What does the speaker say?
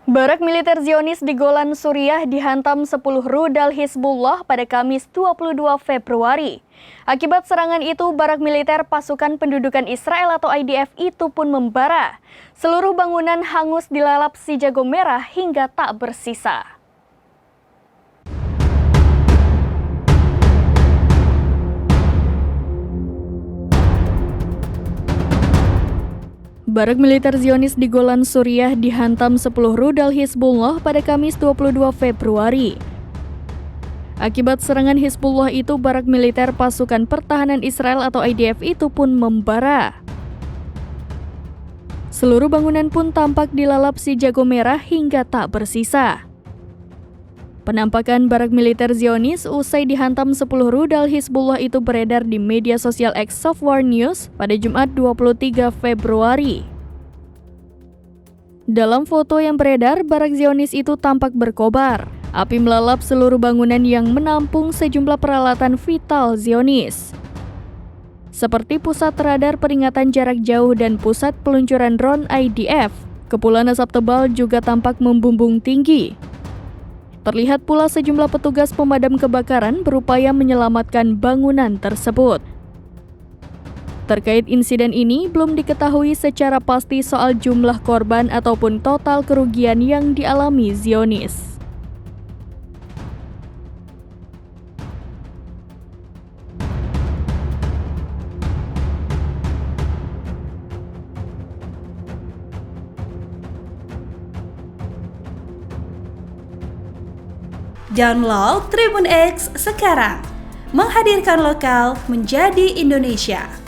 Barak militer Zionis di Golan Suriah dihantam 10 rudal Hizbullah pada Kamis 22 Februari. Akibat serangan itu, barak militer pasukan pendudukan Israel atau IDF itu pun membara. Seluruh bangunan hangus dilalap si jago merah hingga tak bersisa. Barak militer Zionis di Golan Suriah dihantam 10 rudal Hizbullah pada Kamis 22 Februari. Akibat serangan Hizbullah itu, barak militer pasukan pertahanan Israel atau IDF itu pun membara. Seluruh bangunan pun tampak dilalap si jago merah hingga tak bersisa. Penampakan barak militer Zionis usai dihantam 10 rudal Hizbullah itu beredar di media sosial X Software News pada Jumat 23 Februari. Dalam foto yang beredar, barak Zionis itu tampak berkobar. Api melalap seluruh bangunan yang menampung sejumlah peralatan vital Zionis, seperti pusat radar peringatan jarak jauh dan pusat peluncuran drone IDF. Kepulan asap tebal juga tampak membumbung tinggi. Terlihat pula sejumlah petugas pemadam kebakaran berupaya menyelamatkan bangunan tersebut. Terkait insiden ini, belum diketahui secara pasti soal jumlah korban ataupun total kerugian yang dialami Zionis. Download Tribun X sekarang, menghadirkan lokal menjadi Indonesia.